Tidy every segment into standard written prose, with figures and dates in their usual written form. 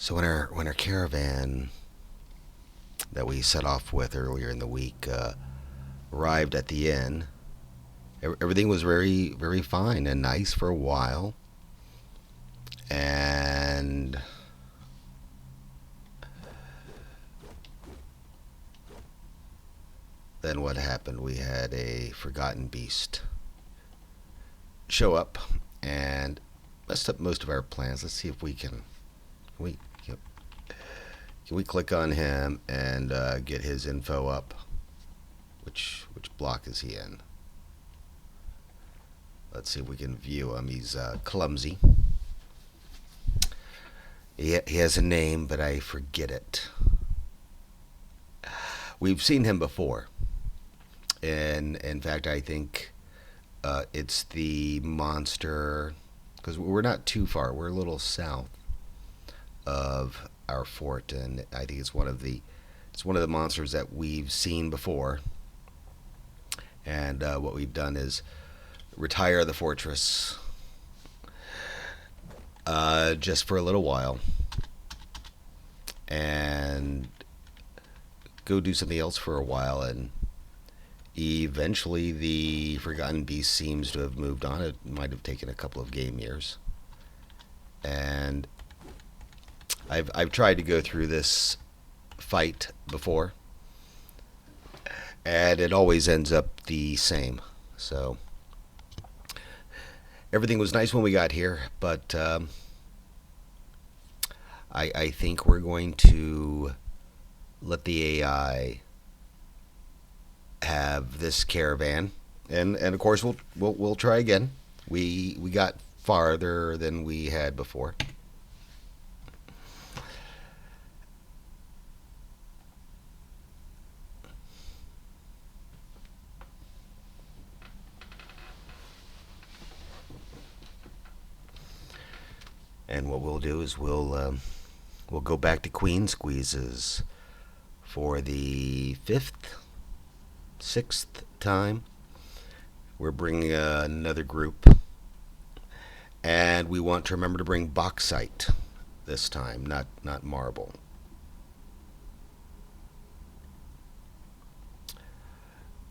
So when our caravan that we set off with earlier in the week arrived at the inn, everything was very fine and nice for a while, and then what happened? We had a forgotten beast show up and messed up most of our plans. Let's see if we can we click on him and get his info up. Which block is he in? Let's see if we can view him. He's clumsy. He has a name, but I forget it. We've seen him before, and in fact, I think it's the monster because we're not too far. We're a little south of our fort, and I think it's one of the monsters that we've seen before. And what we've done is retire the fortress just for a little while and go do something else for a while. And eventually, the Forgotten Beast seems to have moved on. It might have taken a couple of game years. And I've tried to go through this fight before, and it always ends up the same. So everything was nice when we got here, but I think we're going to let the AI have this caravan, and of course we'll try again. We got farther than we had before. And what we'll do is we'll go back to QueenSqeezes for the fifth, sixth time. We're bringing another group, and we want to remember to bring bauxite this time, not marble.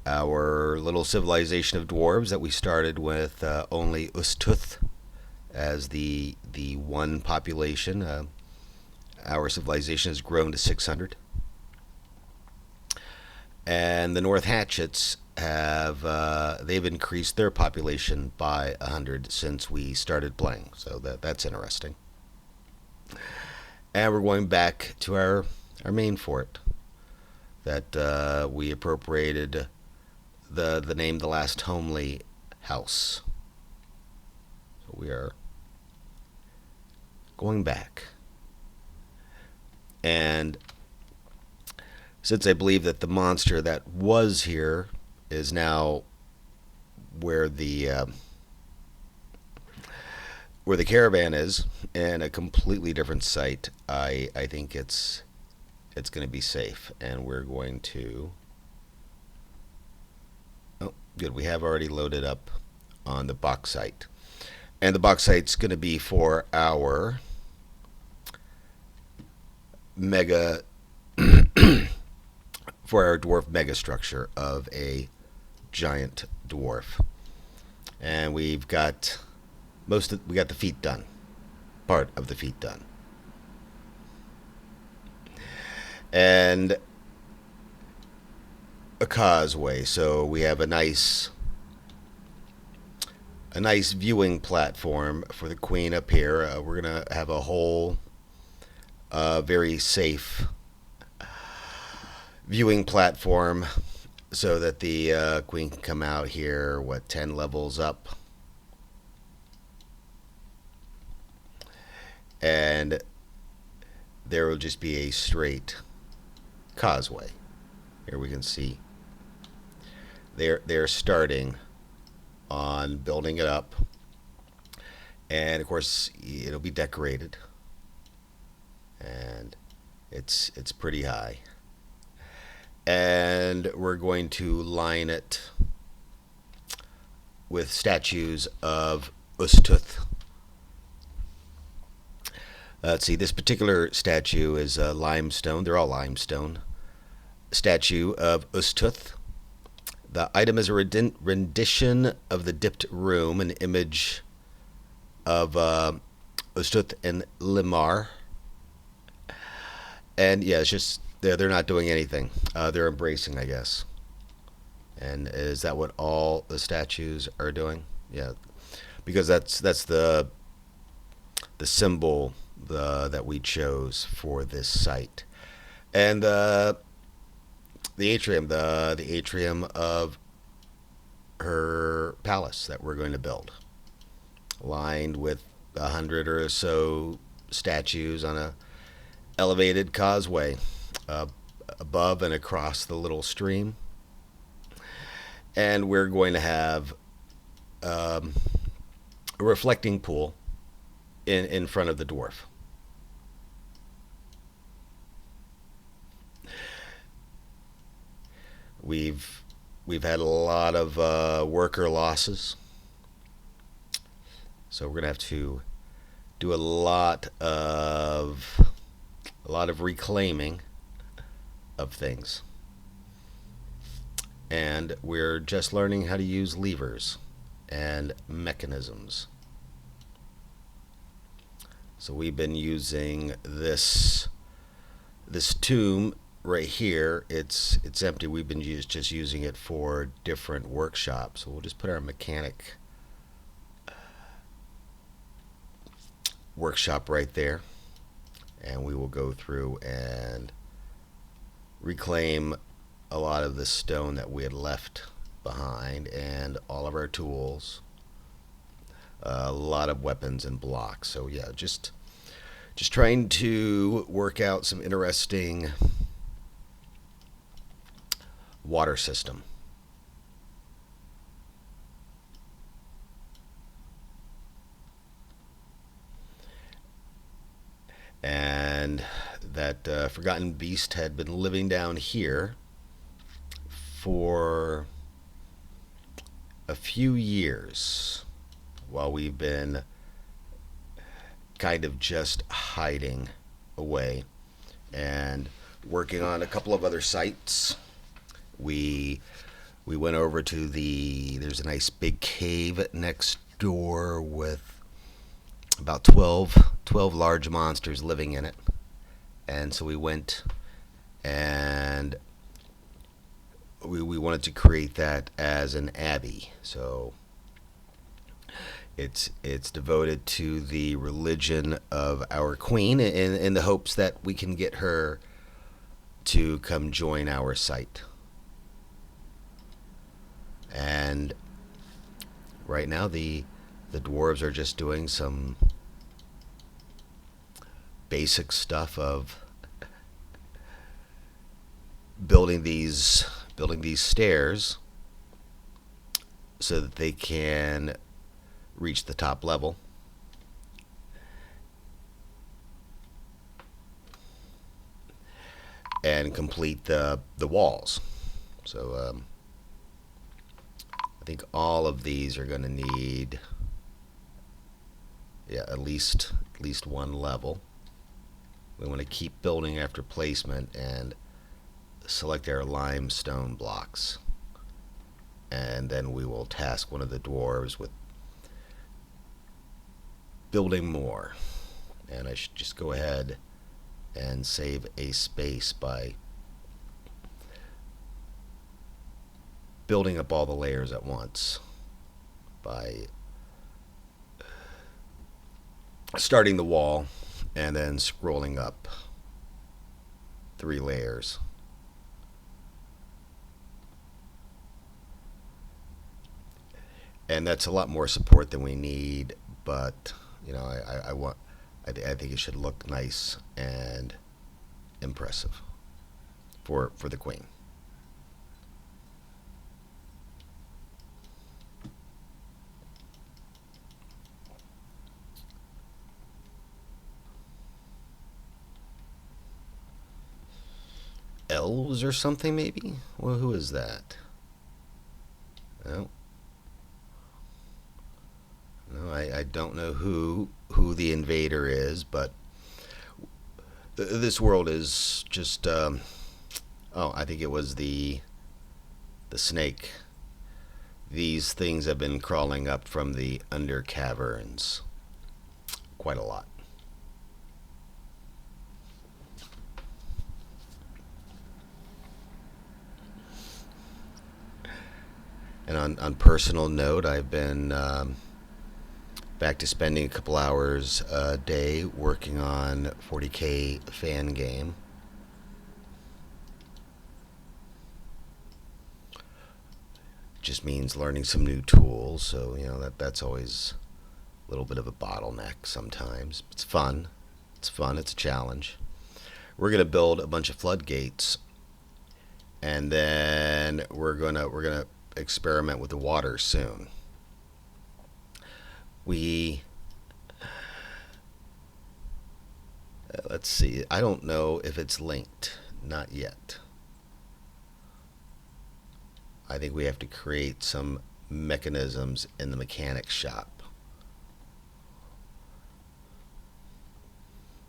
Our little civilization of dwarves that we started with only Ustuth as the one population. Our civilization has grown to 600, and the North Hatchets have they've increased their population by 100 since we started playing. So that's interesting. And we're going back to our main fort that we appropriated the name the last homely house. So we are going back. And since I believe that the monster that was here is now where the caravan is, and a completely different site, I think it's going to be safe, and we're going to. Oh, good. We have already loaded up on the bauxite, and the bauxite's going to be for our mega for our dwarf mega structure of a giant dwarf. And we got the feet done. Part of the feet done. And a causeway, so we have a nice viewing platform for the queen up here. We're gonna have a whole very safe viewing platform so that the queen can come out here, 10 levels up, and there will just be a straight causeway. Here we can see they're starting on building it up, and of course it'll be decorated, and it's pretty high. And we're going to line it with statues of Ustuth. Let's see. This particular statue is limestone. They're all limestone. Statue of Ustuth. The item is a rendition of the dipped room, an image of Ustuth and Limar. And yeah, it's just they're not doing anything. They're embracing, I guess. And is that what all the statues are doing? Yeah, because that's the symbol that we chose for this site, and the atrium, the atrium of her palace that we're going to build, lined with 100 or so statues on a elevated causeway uh, above and across the little stream, and we're going to have um, a reflecting pool in front of the dwarf. We've we've had a lot of worker losses, so we're gonna have to do a lot of reclaiming of things, and we're just learning how to use levers and mechanisms. So we've been using this tomb right here. It's empty. We've been just using it for different workshops. So we'll just put our mechanic workshop right there, and we will go through and reclaim a lot of the stone that we had left behind and all of our tools, a lot of weapons and blocks. So yeah, just trying to work out some interesting water system. And that forgotten beast had been living down here for a few years while we've been kind of just hiding away and working on a couple of other sites. We we went over to there's a nice big cave next door with about 12 large monsters living in it. And so we went and we wanted to create that as an abbey. So it's devoted to the religion of our queen in the hopes that we can get her to come join our site. And right now the dwarves are just doing some basic stuff of building these stairs so that they can reach the top level. And complete the walls. So I think all of these are going to need, yeah, at least one level. We want to keep building after placement and select our limestone blocks, and then we will task one of the dwarves with building more. And I should just go ahead and save a space by building up all the layers at once, by starting the wall and then scrolling up 3 layers. And that's a lot more support than we need, but I want, I think it should look nice and impressive for the queen. Elves or something, maybe? Well, who is that? No, no, I don't know who the invader is, but This world is just. Oh, I think it was the snake. These things have been crawling up from the under caverns quite a lot. And on personal note, I've been back to spending a couple hours a day working on 40K fan game. Just means learning some new tools, so that's always a little bit of a bottleneck sometimes. It's fun. It's fun. It's a challenge. We're gonna build a bunch of floodgates, and then we're gonna experiment with the water soon. We Let's see. I don't know if it's linked. Not yet. I think we have to create some mechanisms in the mechanic shop,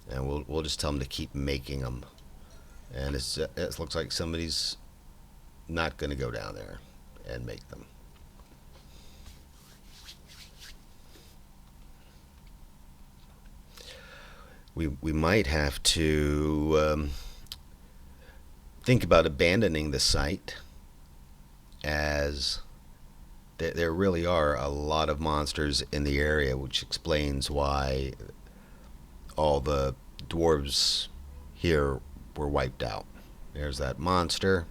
and we'll just tell them to keep making them. And it looks like somebody's not going to go down there and make them. We might have to think about abandoning the site, as there really are a lot of monsters in the area, which explains why all the dwarves here were wiped out. There's that monster.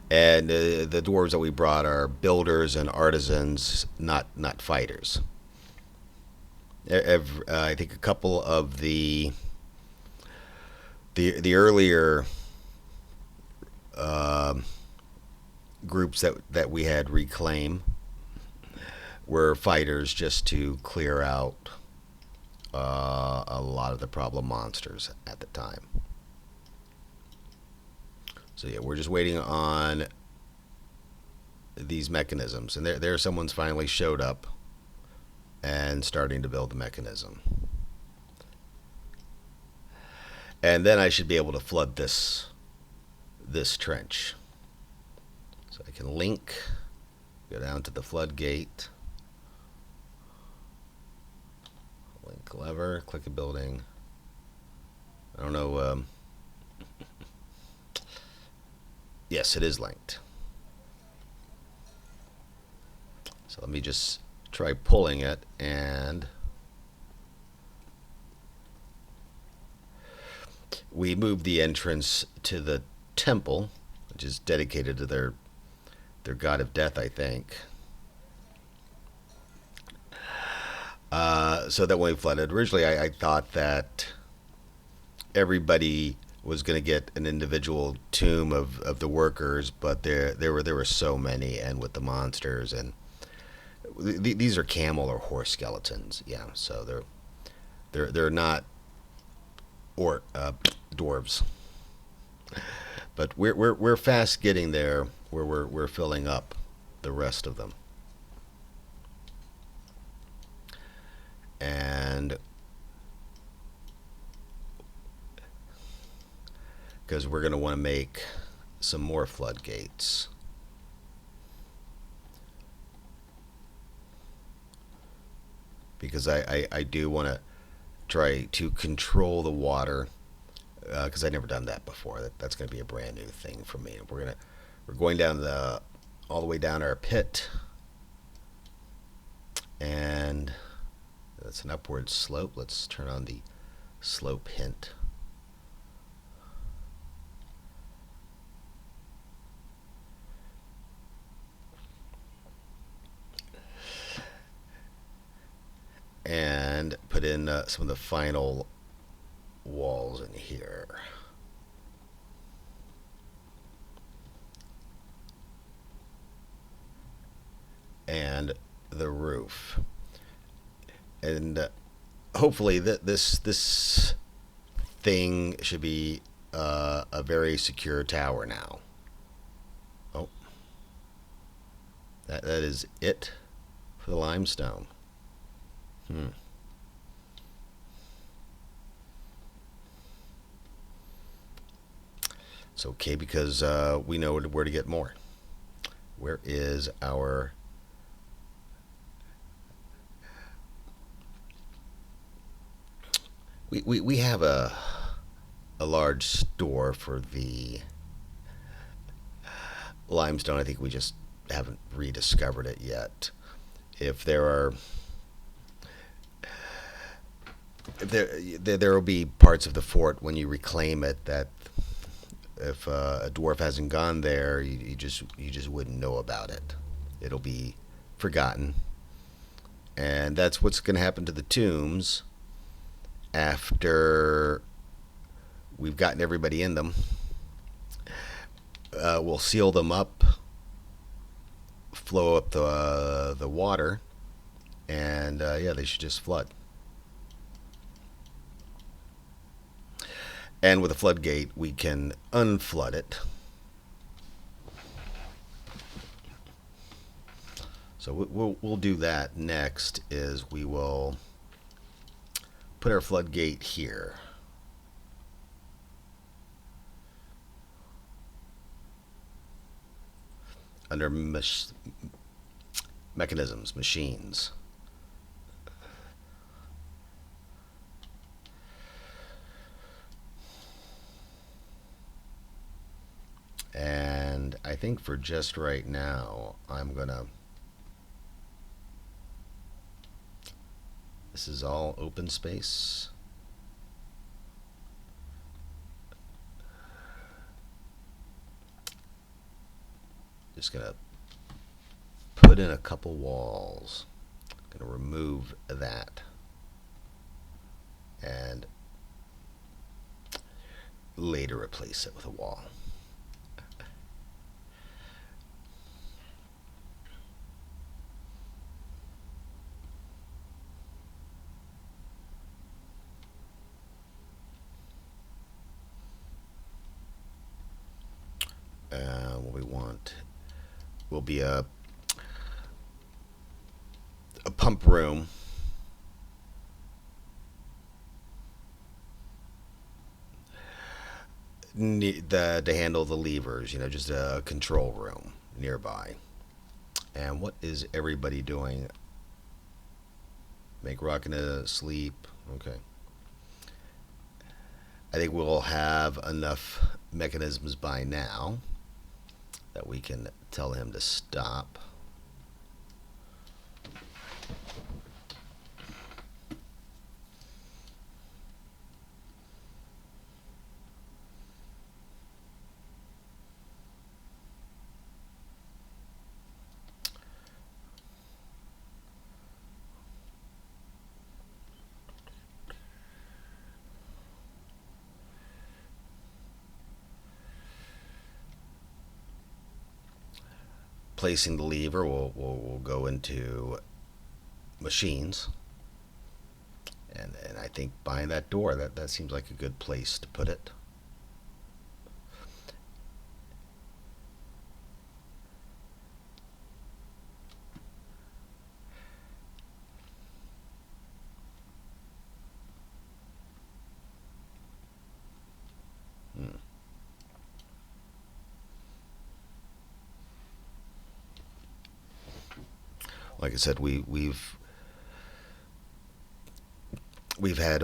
And the dwarves that we brought are builders and artisans, not fighters. I think a couple of the earlier groups that we had reclaim were fighters, just to clear out a lot of the problem monsters at the time. So yeah, we're just waiting on these mechanisms, and there someone's finally showed up and starting to build the mechanism. And then I should be able to flood this trench. So I can link, go down to the floodgate, link lever, click a building. I don't know. Yes, it is linked. So let me just try pulling it, and we moved the entrance to the temple, which is dedicated to their god of death, I think. So that when we flooded, originally I thought that everybody was going to get an individual tomb of the workers, but there were so many, and with the monsters, and these are camel or horse skeletons. Yeah, so they're not dwarves, but we're fast getting there, where we're filling up the rest of them. And because we're going to want to make some more floodgates. Because I do want to try to control the water, because I've never done that before. That's going to be a brand new thing for me. We're going down all the way down our pit, and that's an upward slope. Let's turn on the slope hint. And put in some of the final walls in here. And the roof. And hopefully this thing should be a very secure tower now. Oh, that is it for the limestone. It's okay because we know where to get more. Where is our... We have a large store for the limestone. I think we just haven't rediscovered it yet. If there are... There will be parts of the fort when you reclaim it that if a dwarf hasn't gone there, you just wouldn't know about it. It'll be forgotten, and that's what's going to happen to the tombs after we've gotten everybody in them. We'll seal them up, flow up the water, and yeah, they should just flood. And with a floodgate, we can unflood it. So we'll do that next. Is we will put our floodgate here. Under mechanisms, machines. And I think for just right now, I'm gonna... This is all open space. Just gonna put in a couple walls. Gonna remove that. And later replace it with a wall. What we want will be a pump room. To handle the levers, just a control room nearby. And what is everybody doing? Make rockin' to sleep. Okay. I think we'll have enough mechanisms by now that we can tell him to stop. Placing the lever, we'll go into machines, and I think behind that door, that seems like a good place to put it. Like I said, we've had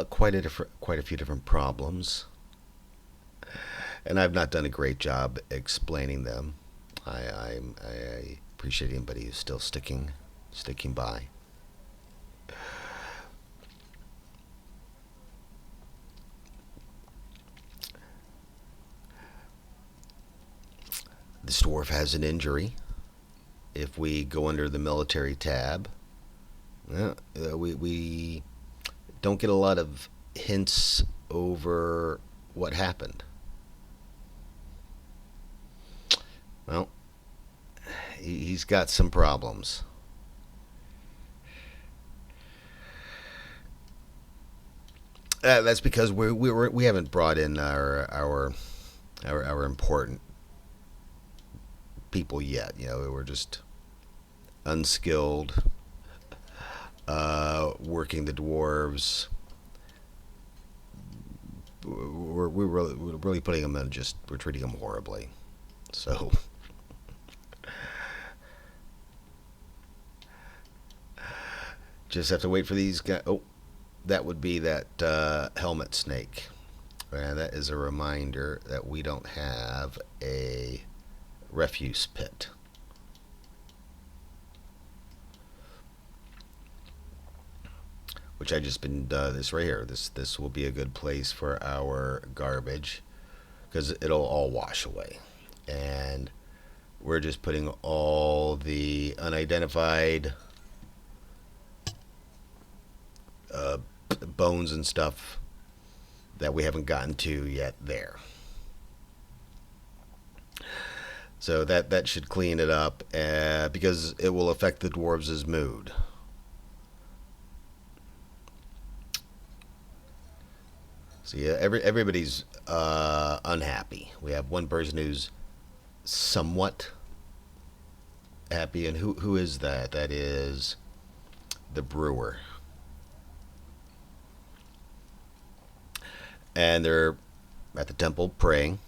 quite a few different problems, and I've not done a great job explaining them. I appreciate anybody who's still sticking by. This dwarf has an injury. If we go under the military tab, we don't get a lot of hints over what happened. Well, he's got some problems. That's because we haven't brought in our important people yet. We're just unskilled, working the dwarves, we're really putting them in, just we're treating them horribly. So just have to wait for these guys. Oh, that would be that helmet snake. And that is a reminder that we don't have a refuse pit. Which I just been this right here. This will be a good place for our garbage because it'll all wash away, and we're just putting all the unidentified uh, bones and stuff that we haven't gotten to yet there. So that should clean it up because it will affect the dwarves' mood. So yeah, everybody's unhappy. We have one person who's somewhat happy, and who is that? That is the brewer, and they're at the temple praying.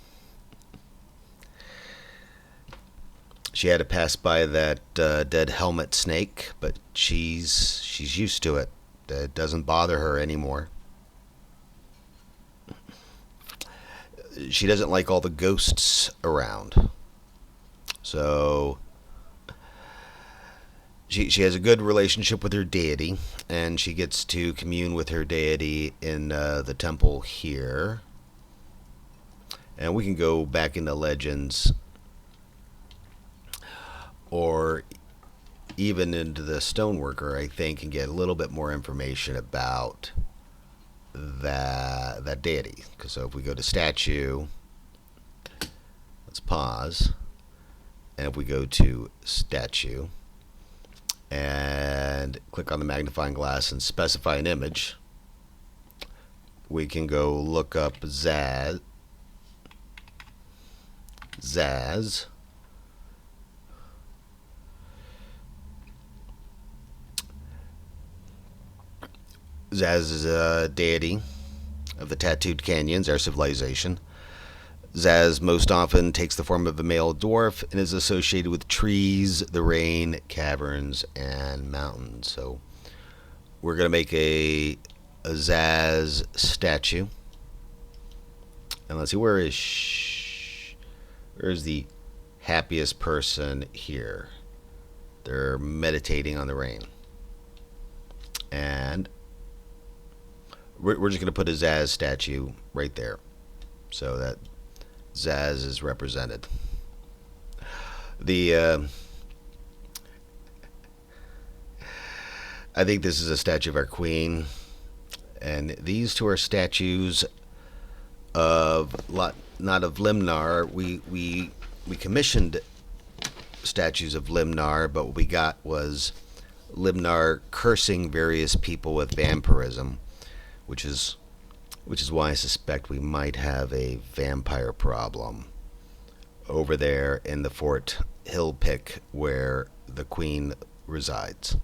She had to pass by that dead helmet snake, but she's used to it. It doesn't bother her anymore. She doesn't like all the ghosts around. So she has a good relationship with her deity, and she gets to commune with her deity in the temple here. And we can go back into Legends, or even into the Stoneworker, I think, and get a little bit more information about that deity. So if we go to statue, let's pause, and if we go to statue and click on the magnifying glass and specify an image, we can go look up Zaz. Zaz is a deity of the Tattooed Canyons, our civilization. Zaz most often takes the form of a male dwarf and is associated with trees, the rain, caverns, and mountains. So we're going to make a Zaz statue. And let's see, where's the happiest person here? They're meditating on the rain. And we're just going to put a Zaz statue right there so that Zaz is represented. I think this is a statue of our queen, and these two are statues of not of Limnar. We commissioned statues of Limnar, but what we got was Limnar cursing various people with vampirism, which is why I suspect we might have a vampire problem over there in the Fort Hillpick where the queen resides.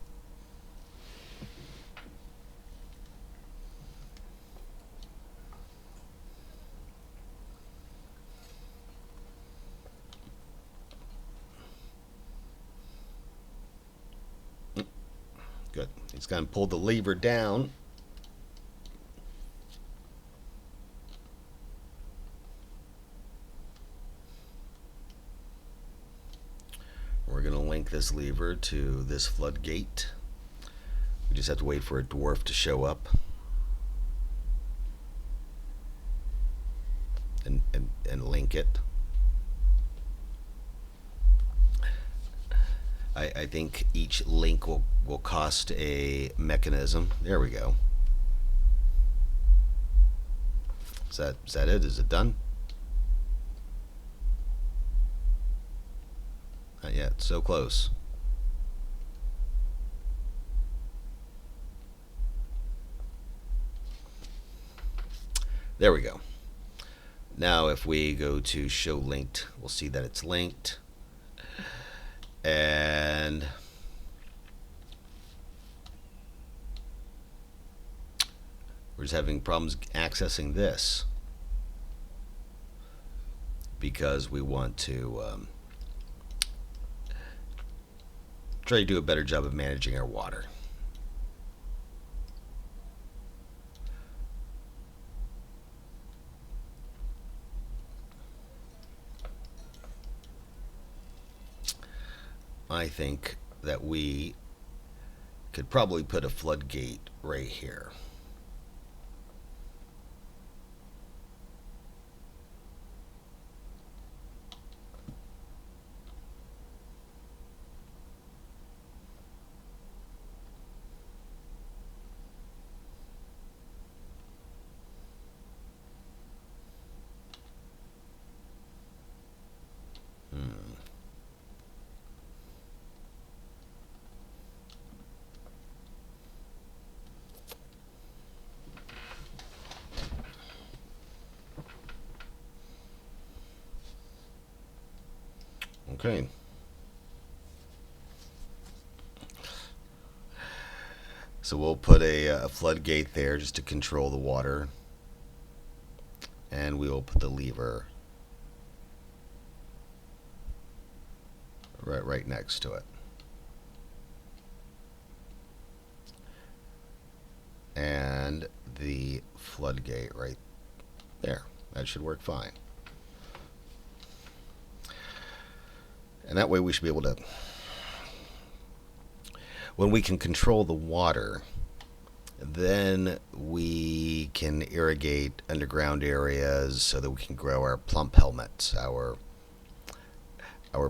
Good. He's going to pull the lever down. We're going to link this lever to this floodgate. We just have to wait for a dwarf to show up and link it. I think each link will cost a mechanism. There we go. Is that it? Is it done? Not yet. So close. There we go. Now if we go to show linked, we'll see that it's linked. And we're just having problems accessing this. because we want to try to do a better job of managing our water. I think that we could probably put a floodgate right here. Okay. So we'll put a floodgate there just to control the water, and we will put the lever right next to it. And the floodgate right there. That should work fine. And that way we should be able to, when we can control the water, then we can irrigate underground areas so that we can grow our plump helmets, our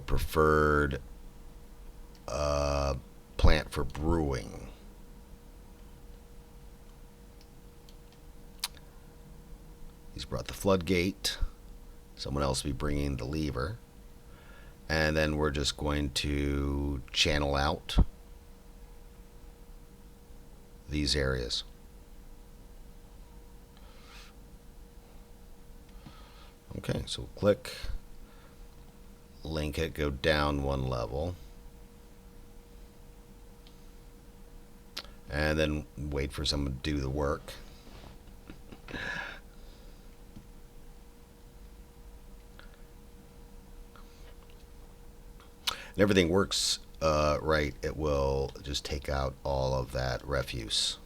preferred plant for brewing. He's brought the floodgate. Someone else will be bringing the lever. And then we're just going to channel out these areas. Okay, so click, link it, go down one level, and then wait for someone to do the work. And everything works right, it will just take out all of that refuse.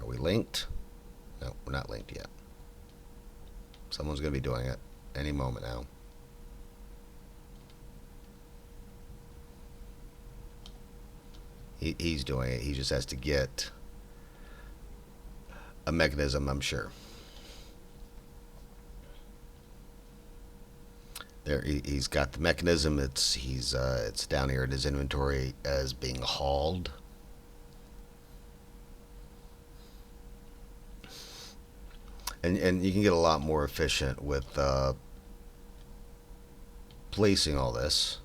Are we linked? No, we're not linked yet. Someone's going to be doing it any moment now. He's doing it. He just has to get a mechanism, I'm sure. There, he's got the mechanism. It's down here in his inventory as being hauled. And you can get a lot more efficient with placing all this.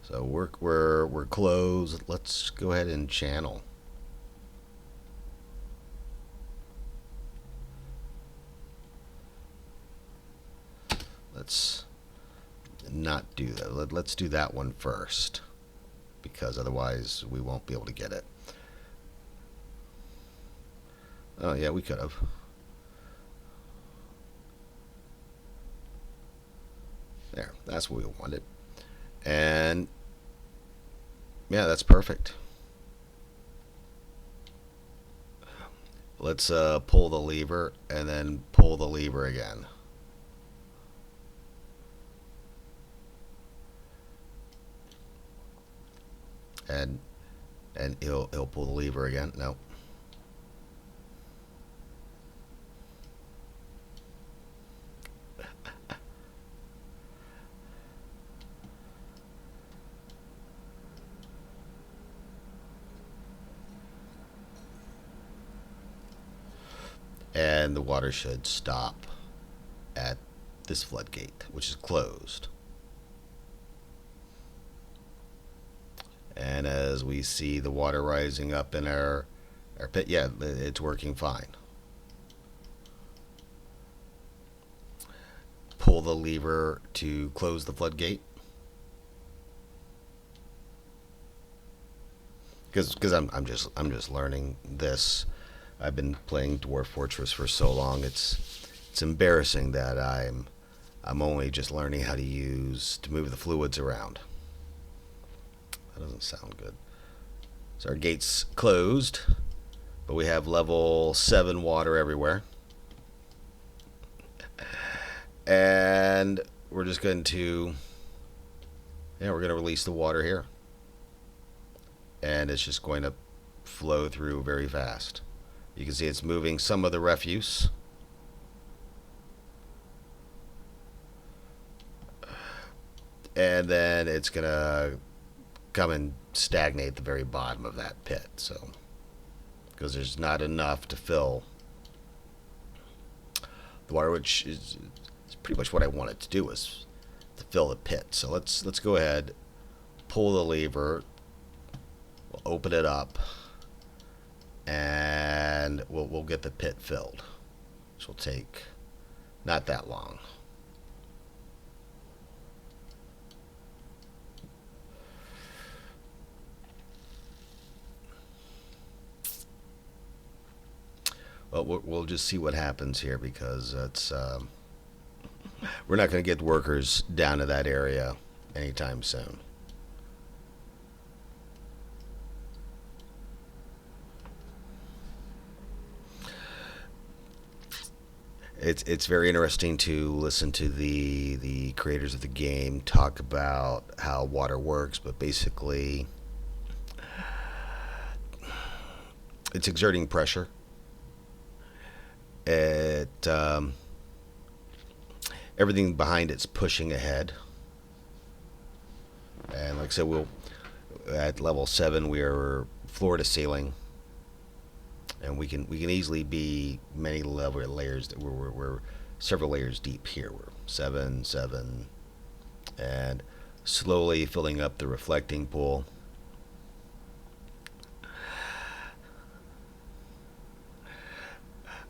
So we're closed. Let's go ahead and channel. Let's not do that. Let's do that one first, because otherwise we won't be able to get it. Oh yeah, we could have. There, that's what we wanted. And yeah, that's perfect. Let's pull the lever and then pull the lever again. And he'll pull the lever again. No. And the water should stop at this floodgate, which is closed. And as we see the water rising up in our pit, yeah, it's working fine. Pull the lever to close the floodgate. Because I'm just learning this. I've been playing Dwarf Fortress for so long. It's it's embarrassing that I'm only just learning how to move the fluids around. That doesn't sound good. So our gate's closed, but we have level 7 water everywhere. And we're just going to, we're going to release the water here. And it's just going to flow through very fast. You can see it's moving some of the refuse. And then it's going to come and stagnate at the very bottom of that pit. So, because there's not enough to fill the water, which is pretty much what I wanted to do, is to fill the pit. So let's go ahead, pull the lever, we'll open it up, and we'll get the pit filled, which will take not that long. Well, we'll just see what happens here, because it's we're not going to get workers down to that area anytime soon. It's very interesting to listen to the creators of the game talk about how water works, but basically it's exerting pressure. Everything behind it's pushing ahead, and like I said, we'll at level 7 we are floor to ceiling, and we can easily be many level layers. That we're several layers deep here. We're 7, and slowly filling up the reflecting pool.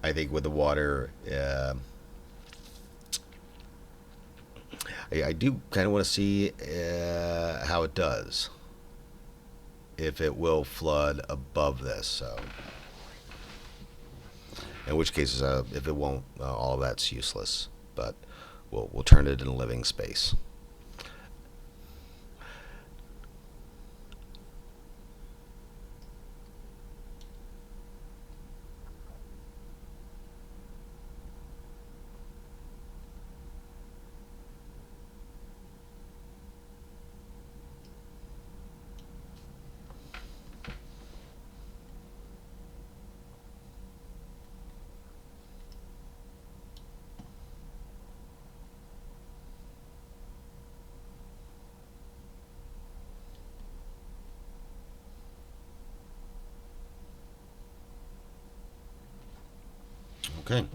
I think with the water, I do kind of want to see how it does, if it will flood above this. So, in which case, if it won't, all of that's useless. But we'll turn it into living space. Okay.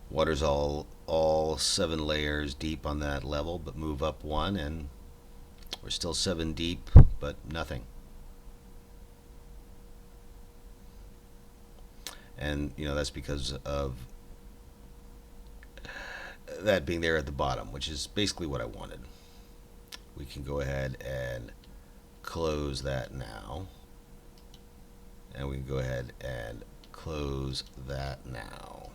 Water's all 7 layers deep on that level, but move up 1, and we're still 7 deep, but nothing. And that's because of that being there at the bottom, which is basically what I wanted. We can go ahead and close that now. And we can go ahead and close that now.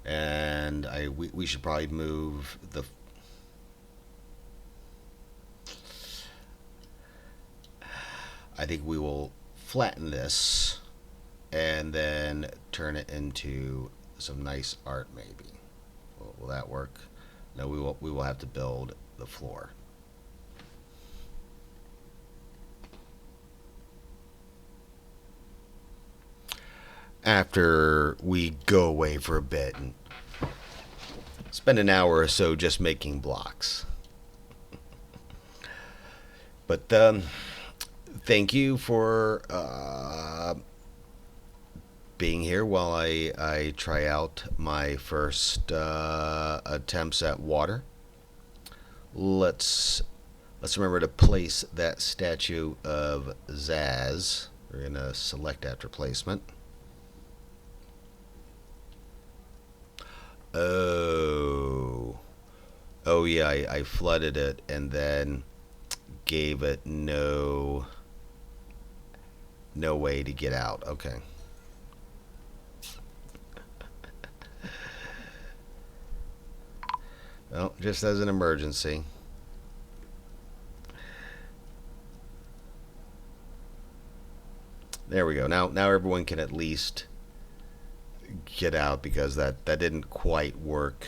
And we should probably move the I think we will flatten this and then turn it into some nice art, maybe. Will that work? No, we will have to build the floor. After we go away for a bit and spend an hour or so just making blocks. But thank you for being here while I try out my first attempts at water. Let's remember to place that statue of Zaz. We're going to select after placement. Oh, Oh yeah, I flooded it and then gave it no way to get out. Okay. Well, just as an emergency. There we go. Now everyone can at least get out because that didn't quite work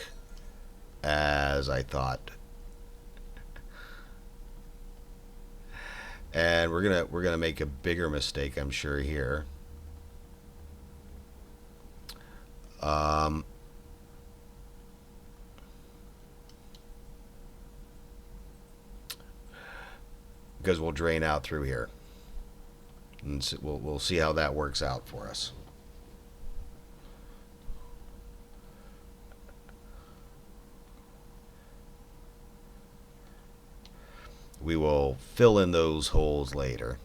as I thought. And we're gonna make a bigger mistake, I'm sure here. Um, because we'll drain out through here, and we'll see how that works out for us. We will fill in those holes later.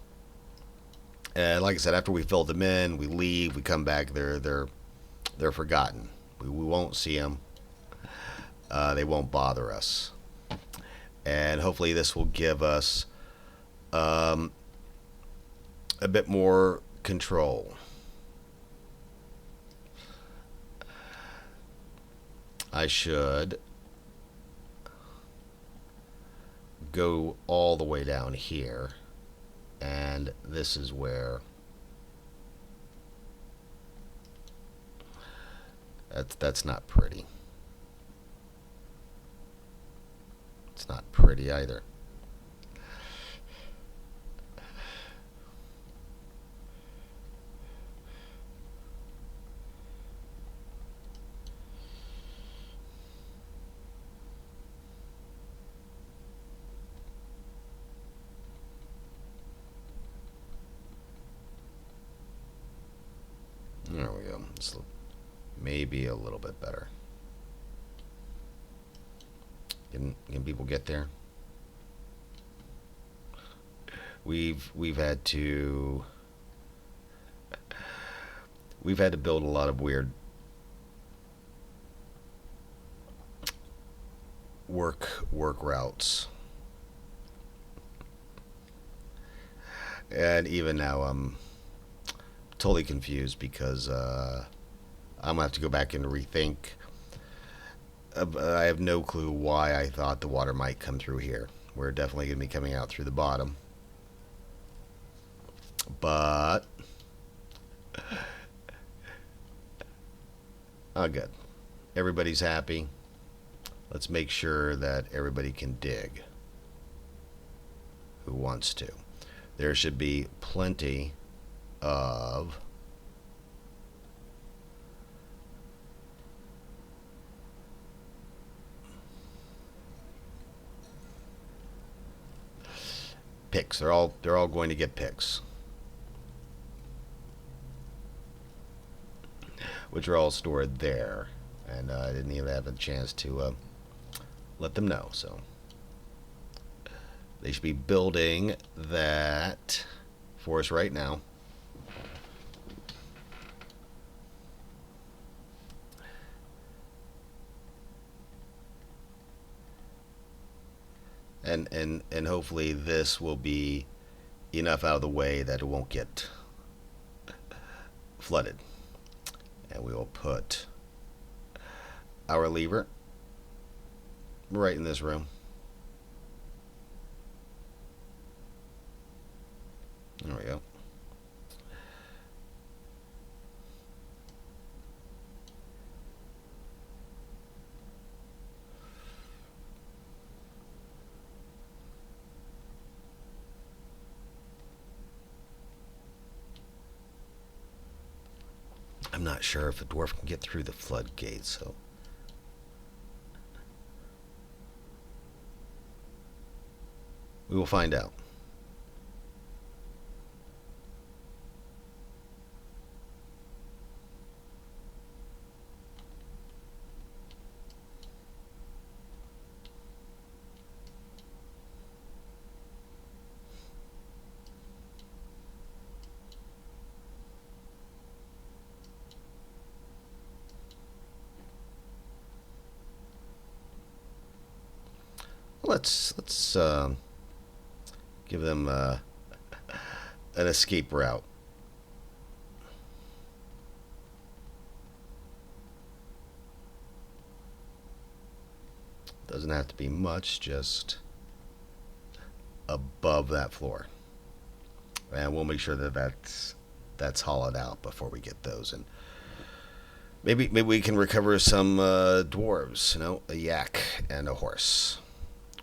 And like I said, after we fill them in, we leave, we come back. They're forgotten. We won't see them. They won't bother us. And hopefully, this will give us um, a bit more control. I should go all the way down here, and this is where that's not pretty. It's not pretty either. There we go. It's maybe a little bit better. Can people get there? We've had to build a lot of weird work routes, and even now I'm totally confused because I'm gonna have to go back and rethink. I have no clue why I thought the water might come through here. We're definitely gonna be coming out through the bottom, but oh, good. Everybody's happy. Let's make sure that everybody can dig who wants to. There should be plenty of picks. They're all going to get picks, which are all stored there, and I didn't even have a chance to let them know. So they should be building that for us right now. And hopefully this will be enough out of the way that it won't get flooded. And we will put our lever right in this room. There we go. I'm not sure if a dwarf can get through the floodgates, so we will find out. Let's give them an escape route. Doesn't have to be much, just above that floor. And we'll make sure that that's hollowed out before we get those. And maybe we can recover some dwarves. You know, a yak and a horse.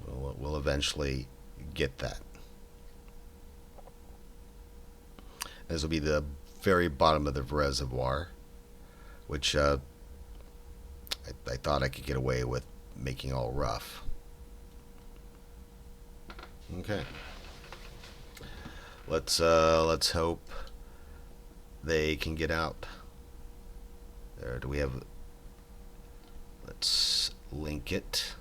We'll eventually get that. This will be the very bottom of the reservoir, which I thought I could get away with making all rough. Okay. Let's hope they can get out. There, do we have? Let's link it,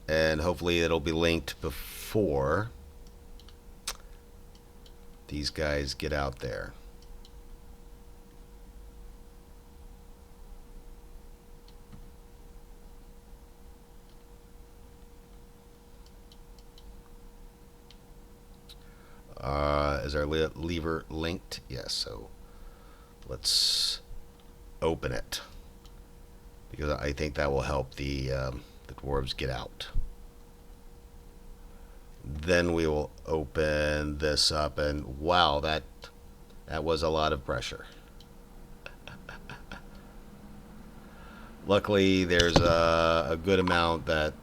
and hopefully it'll be linked before these guys get out there. Is our lever linked? Yes, so let's open it, because I think that will help the dwarves get out. Then we will open this up, and wow, that was a lot of pressure. Luckily, there's a good amount that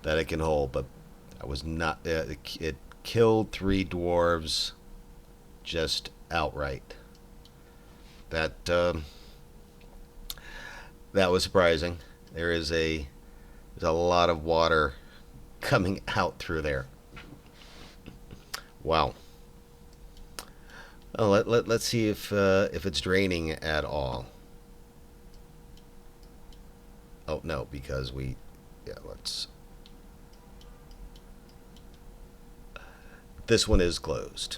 it can hold, but I was not. It killed 3 dwarves just outright. That was surprising. There's a lot of water coming out through there. Wow. Oh, let's see if it's draining at all. Oh no, because let's. This one is closed,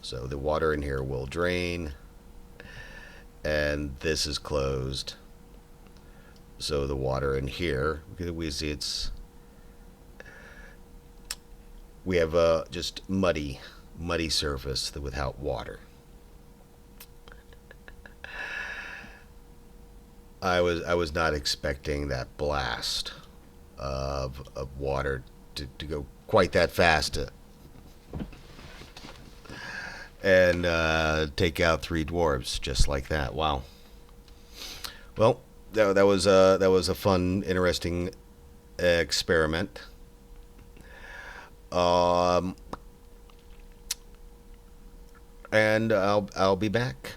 so the water in here will drain, and this is closed, so the water in here, we see we have just muddy surface without water. I was not expecting that blast of water to go quite that fast and take out 3 dwarves just like that. Wow. Well, that was a fun, interesting experiment. And I'll be back.